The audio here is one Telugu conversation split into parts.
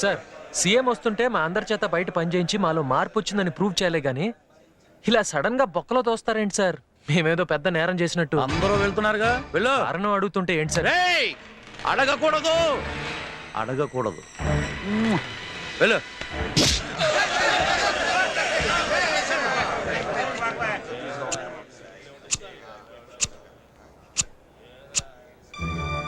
సార్ సీఎం వస్తుంటే మా అందరి చేత బయట పనిచేయించి మాలో మార్పు వచ్చిందని ప్రూవ్ చేయలే గానీ ఇలా సడన్ గా బొక్కలో తోస్తారేంటి సార్? మేమేదో పెద్ద నేరం చేసినట్టు. అందరూ వెళ్తున్నారుగా, వెళ్ళు. కారణం అడుగుతుంటే ఏంటి సార్? అడగకూడదు, అడగకూడదు. వెళ్ళు.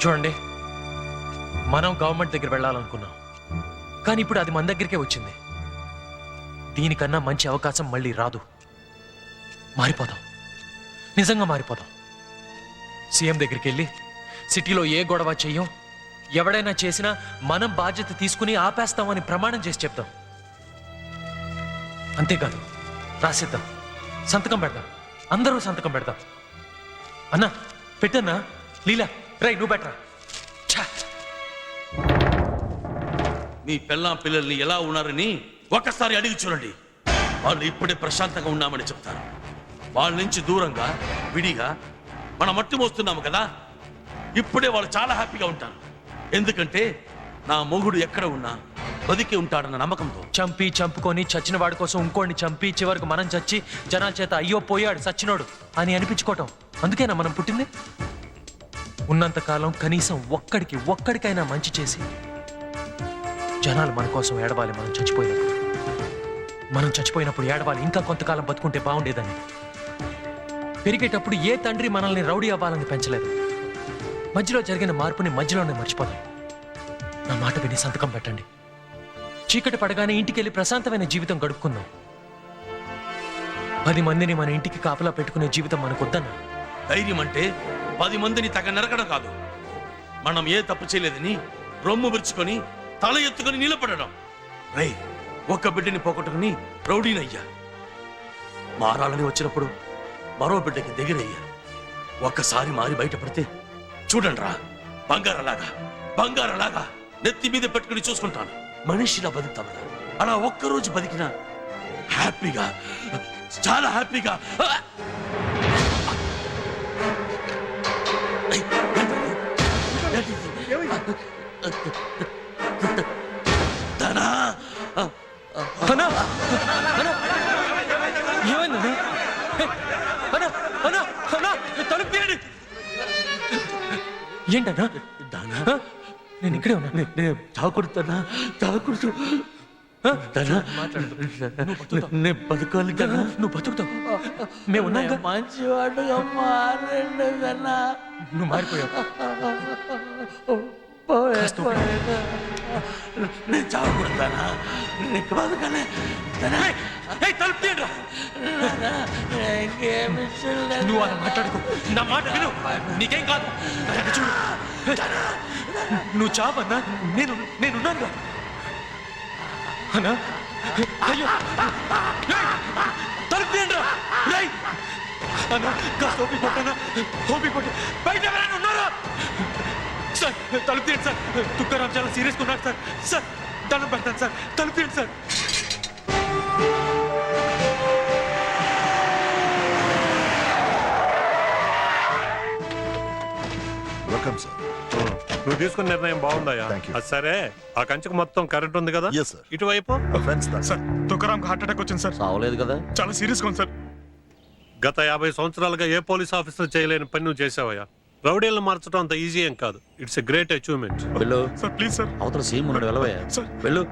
చూడండి, మనం గవర్నమెంట్ దగ్గర వెళ్ళాలనుకున్నాం, కానీ ఇప్పుడు అది మన దగ్గరికే వచ్చింది. దీనికన్నా మంచి అవకాశం మళ్ళీ రాదు. మారిపోదాం, నిజంగా మారిపోదాం. సీఎం దగ్గరికి వెళ్ళి సిటీలో ఏ గొడవ చెయ్యం, ఎవడైనా చేసినా మనం బాధ్యత తీసుకుని ఆపేస్తామని ప్రమాణం చేసి చెప్తాం. అంతేకాదు, రాసిద్దాం, సంతకం పెడదాం, అందరూ సంతకం పెడదాం. అన్నా పెట్టన్నా, లీలా రై నువ్వు బెటరా. మీ పిల్లం పిల్లల్ని ఎలా ఉన్నారని ఒక్కసారి అడిగి చూడండి. వాళ్ళు ఇప్పుడే ప్రశాంతంగా ఉన్నామని చెప్తారు. వాళ్ళ నుంచి దూరంగా విడిగా మనం మట్టి మోస్తున్నాము కదా, ఇప్పుడే వాళ్ళు చాలా హ్యాపీగా ఉంటారు. ఎందుకంటే నా మొగుడు ఎక్కడ ఉన్నా బతికి ఉంటాడన్న నమ్మకంతో. చంపుకొని చచ్చిన వాడి కోసం ఇంకోడిని చంపి చివరికి మనం చచ్చి జనాల చేత అయ్యో పోయాడు సచ్చినోడు అని అనిపించుకోవటం అందుకేనా మనం పుట్టింది? ఉన్నంతకాలం కనీసం ఒక్కడికైనా మంచి చేసి జనాలు మన కోసం ఏడవాలి. మనం చచ్చిపోయినప్పుడు ఏడవాలి, ఇంకా కొంతకాలం బతుకుంటే బాగుండేదని. పెరిగేటప్పుడు ఏ తండ్రి మనల్ని రౌడీ అవ్వాలని పెంచలేదు. మధ్యలో జరిగిన మార్పుని మధ్యలోనే మర్చిపోదాం. నా మాట విని సంతకం పెట్టండి. చీకటి పడగానే ఇంటికెళ్ళి ప్రశాంతమైన జీవితం గడుపుకుందాం. 10 మందిని మన ఇంటికి కాపలా పెట్టుకునే జీవితం మనకొద్దన్నా. ధైర్యం అంటే 10 మందిని తగ నరకడం కాదు. మనం ఏ తప్పు చేయలేదని రొమ్ము విరుచుకొని తల ఎత్తుకొని నిలబడడం. రై, ఒక్క బిడ్డని పోగొట్టుకుని రౌడీనయ్యా. మారాలని వచ్చినప్పుడు మరో బిడ్డకి దగ్గరయ్యా. ఒక్కసారి మారి బయటపడితే చూడండి రా, బంగారలాగా నెత్తి మీద పెట్టుకుని చూసుకుంటాను. మనిషిలా బతుకుతామరా. అలా ఒక్కరోజు బతికినా హ్యాపీగా, చాలా హ్యాపీగా. ఏంటన్నా? నేను ఇక్కడే ఉన్నా. నేను తాకూడదన్నా, తాకూడదు. నేను బతకాలి కదా. నువ్వు బతుకుతావు, మేము ఉన్నాం. మంచివాడుగా మారండి. నువ్వు మారిపోయావు. నేను చావకూడదానా? నీకు బతకాలి. నువ్వు అలా మాట్లాడుకో, నా మాట విను. నీకేం కాదు. చూడు, నువ్వు చావన్నా, నేనున్నానుగా అన్నా. అయ్యో తలుపు తీయండి రా. అన్నా కాస్త ఓపిక పట్టనా, ఓపిక పట్టు. బయట ఎవరైనా ఉన్నారా సార్? తలుపు తీయండి సార్. తుకారాం చాలా సీరియస్గా ఉన్నాడు సార్. సార్ దండం పెడతాను సార్, తలుపు తీయండి సార్. Welcome sir. నువ్వు తీసుకున్న నిర్ణయం బాగుందయ్యా. అది సరే, ఆ కంచెకు మొత్తం కరెంట్ ఉంది కదా? ఇటువైపు సార్ తుకారాం హార్ట్ అటాక్ వచ్చింది సార్. సావలేదు కదా, చాలా సీరియస్ గా ఉంది సార్. గత 50 సంవత్సరాలుగా ఏ పోలీస్ ఆఫీసర్ చేయలేని పని నువ్వు చేసావయ్యా. రౌడీలను మార్చడం అంత ఈజీ ఏం కాదు. It's a great achievement. Sir please sir. అవతల సీఎం ఉన్నాడు, వెళ్ళవయ్యా. వెళ్ళు.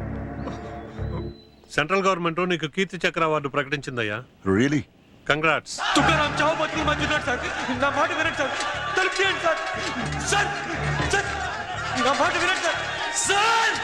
సెంట్రల్ గవర్నమెంట్ నీకు కీర్తి చక్ర అవార్డు ప్రకటించిందయ్యా. రియలీ? కంగ్రాట్స్. తుకారాం చావు బతుకులు మధ్యన్నాడు సార్. నా మాట వినండి సార్, తలుపు తీయండి సార్. సార్ సార్ నా మాట వినండి సార్. సార్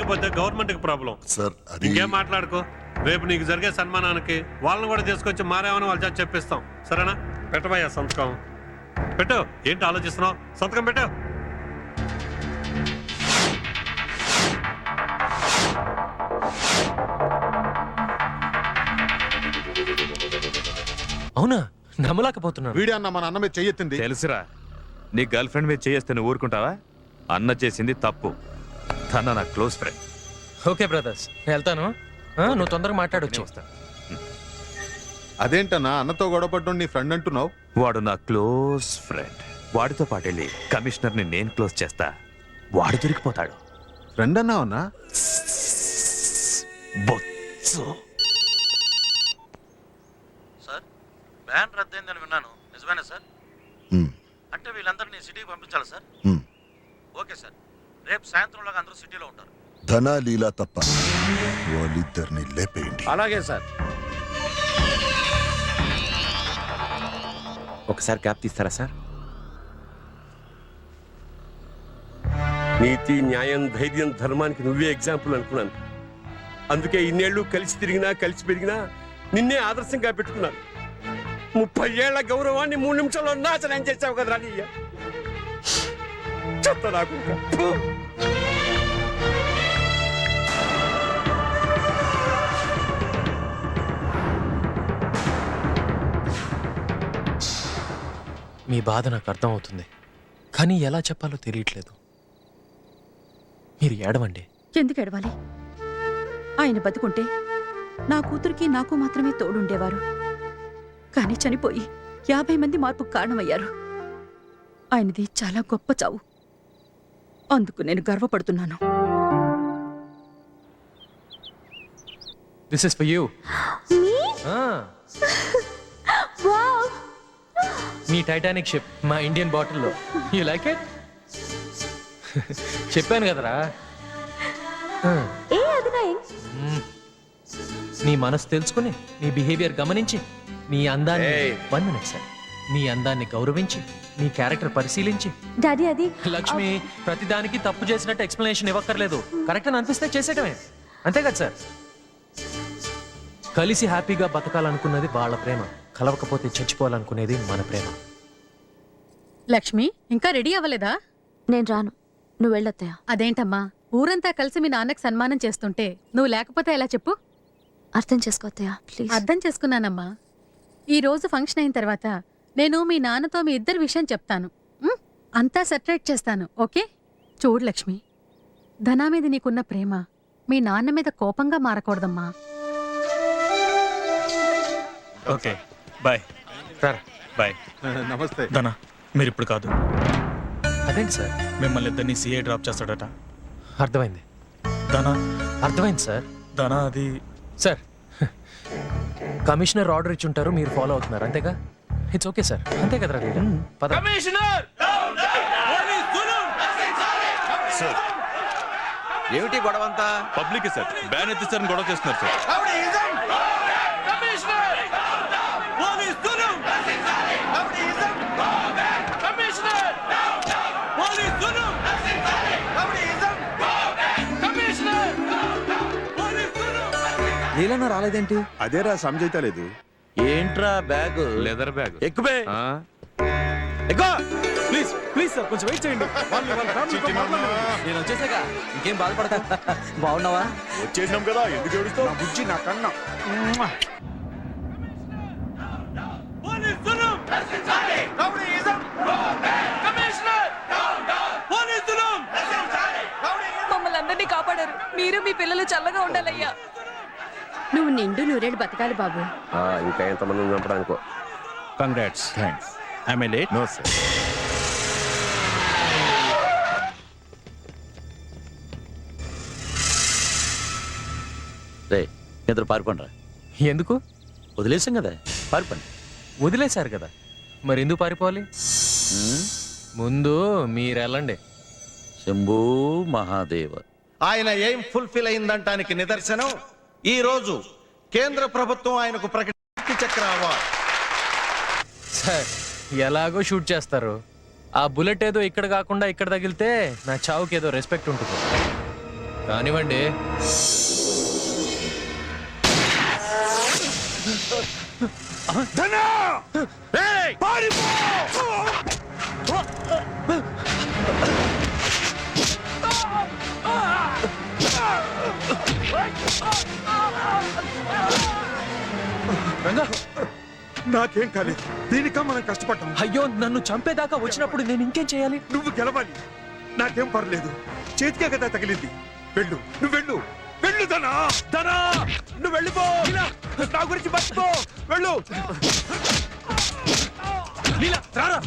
చేయకపోతే గవర్నమెంట్ కి ప్రాబ్లం. సార్ అది ఇంకేం మాట్లాడుకో. రేపు నీకు జరిగే సన్మానానికి వాళ్ళని కూడా తీసుకొచ్చి మారేమని వాళ్ళ చేత చెప్పిస్తాం. సరేనా? పెట్టబోయా సంతకం. పెట్టు. ఏంటి ఆలోచిస్తున్నావు? సంతకం పెట్టు. అవునా? నమ్మలేకపోతున్నాను. వీడి అన్న మన అన్న మీద చెయ్యెత్తింది. తెలుసురా, నీ గర్ల్ ఫ్రెండ్ మీద చేస్తే నువ్వు ఊరుకుంటావా? అన్న చేసింది తప్పు. తన నా క్లోజ్ ఫ్రెండ్. ఓకే బ్రదర్స్, నేను వెళ్తాను. నువ్వు తొందరగా మాట్లాడొచ్చు. అదేంటన్నా అన్నతో గొడవపడ్డం నీ ఫ్రెండ్ అంటున్నావు? వాడు నా క్లోజ్ ఫ్రెండ్. వాడితో పాటు వెళ్ళి కమిషనర్ని నేను క్లోజ్ చేస్తా. వాడు దొరికిపోతాడు. ఫ్రెండ్ అన్నావన్నా? బొచ్చు. సార్, బ్యాన్ రద్దయిందని విన్నాను, నిజమేనా సార్? మ్మ్. అంటే వీళ్ళందరినీ సిటీకి పంపించాలి సార్? మ్మ్. ఓకే సార్, రేపు సాయంత్రంలోగా అందరూ సిటీలో ఉంటారు. ధన లీలా తప్ప వాళ్ళిద్దరిని లేపేయండి. అలాగే సార్. ఒకసారి క్యాప్ తీస్తారా సార్? నీతి, న్యాయం, ధైర్యం, ధర్మానికి నువ్వే ఎగ్జాంపుల్ అనుకున్నాను. అందుకే ఇన్నేళ్లు కలిసి తిరిగినా కలిసి పెరిగినా నిన్నే ఆదర్శంగా పెట్టుకున్నాను. 30 ఏళ్ల గౌరవాన్ని 3 నిమిషాల్లో నాశనం చేసావు కదరా నీ చెత్త నాకు. మీ బాధ నాకు అర్థం అవుతుంది, కానీ ఎలా చెప్పాలో తెలియట్లేదు. మీరు ఏడవండి. ఎందుకు ఎడవాలి? ఆయన బతుకుంటే నా కూతురికి నాకు మాత్రమే తోడుండేవారు. కానీ చనిపోయి 50 మంది మార్పుకు కారణమయ్యారు. ఆయనది చాలా గొప్ప చావు. అందుకు నేను గర్వపడుతున్నాను. This is for you. మీ టైటానిక్ షిప్ మా ఇండియన్ బాటిల్లో. You like it? చెప్పాను కదరా. నీ మనసు తెలుసుకుని, నీ బిహేవియర్ గమనించి, నీ అందాన్ని 1 minute సార్, నీ అందాన్ని గౌరవించి, నీ క్యారెక్టర్ పరిశీలించి. డాడీ అది లక్ష్మి, ప్రతిదానికి తప్పు చేసినట్టు ఎక్స్ప్లెనేషన్ ఇవ్వక్కర్లేదు. కరెక్ట్ అని అనిపిస్తే చేసేయటమే, అంతే కదా సార్? కలిసి హ్యాపీగా బతకాలనుకున్నది వాళ్ళ ప్రేమ, కలవకపోతే చచ్చిపోవాలనుకునేది మన ప్రేమ. లక్ష్మి, ఇంకా రెడీ అవ్వలేదా? నేను రాను, నువ్వు వెళ్ళొత్తయా. అదేంటమ్మా, ఊరంతా కలిసి మీ నాన్నకి సన్మానం చేస్తుంటే నువ్వు లేకపోతే ఎలా చెప్పు? అర్థం చేసుకోత్తయా ప్లీజ్. అర్థం చేసుకున్నానమ్మా. ఈ రోజు ఫంక్షన్ అయిన తర్వాత నేను మీ నాన్నతో మీ ఇద్దరి విషయం చెప్తాను. అంతా సెటరేట్ చేస్తాను, ఓకే? చూడు లక్ష్మి, ధనా మీద నీకున్న ప్రేమ మీ నాన్న మీద కోపంగా మారకూడదమ్మా. Okay bye sir. బాయ్. నమస్తే. ధనా, మీరు ఇప్పుడు కాదు, అదేంటి సార్? మిమ్మల్ని ఇద్దరిని సిఐ డ్రాప్ చేస్తాడట. అర్థమైంది. ధనా, అర్థమైంది సార్. ధనా అది సార్, కమిషనర్ ఆర్డర్ ఇచ్చి ఉంటారు, మీరు ఫాలో అవుతున్నారు, అంతేగా? ఇట్స్ ఓకే సార్, అంతే కదరా లీడర్? పద. ఏమిటి గొడవంతా? పబ్లిక్ సార్, బ్యాన్ ఎత్తిస్తారని గొడవ చేస్తున్నారు సార్. నీలన్న రాలేదేంటి? అదేరా సంజయిత లేదు. ఏంట్రా బ్యాగ్? Leather bag. ఎక్కువే ఎక్కువ. ప్లీజ్ ప్లీజ్ సార్, కొంచెం వెయిట్ చేయండి. నేను వచ్చేసాక ఇంకేం బాధపడతా. బాగున్నావా? వచ్చేసినాం కదా, ఎందుకు ఏడుస్తావు? బుజ్జి నా కన్నా. మమ్మల్ని అందరినీ కాపాడారు. మీరు మీ పిల్లలు చల్లగా ఉండాలయ్యా. నువ్వు నిండు నూరేళ్ళు బతకాలి బాబు. ఇంకా ఎంతమంది చంపడానికో. Congrats. Thanks. I may late? No sir. రే, ఇద్దరు పారిపోండిరా. ఎందుకు? వదిలేసాం కదా, పారిపోండి. వదిలేశారు కదా, మరి ఎందుకు పారిపోవాలి? ముందు మీరు వెళ్ళండి. శంభూ మహాదేవ. ఆయన ఏం ఫుల్ఫిల్ అయిందంటానికి నిదర్శనం ఈ రోజు కేంద్ర ప్రభుత్వం ఆయనకు ప్రకృతి చక్ర అవార్డు. సార్, ఎలాగో షూట్ చేస్తారు. ఆ బుల్లెట్ ఏదో ఇక్కడ కాకుండా ఇక్కడ తగిలితే నా చావుకి ఏదో రెస్పెక్ట్ ఉంటుంది. కానివ్వండి. రంగా, నాకేం కాలేదు దీనికా మనం కష్టపడ్డాం. అయ్యో నన్ను చంపేదాకా వచ్చినప్పుడు నేను ఇంకేం చేయాలి? నువ్వు గెలవాలి. నాకేం పర్లేదు, చేతికే కదా తగిలింది. వెళ్ళు, నువ్వు వెళ్ళు. వెళ్ళు ధనా, ధనా, నువ్వు వెళ్ళిపో. నా గురించి మర్చిపో. వెళ్ళు. లీలా రారా.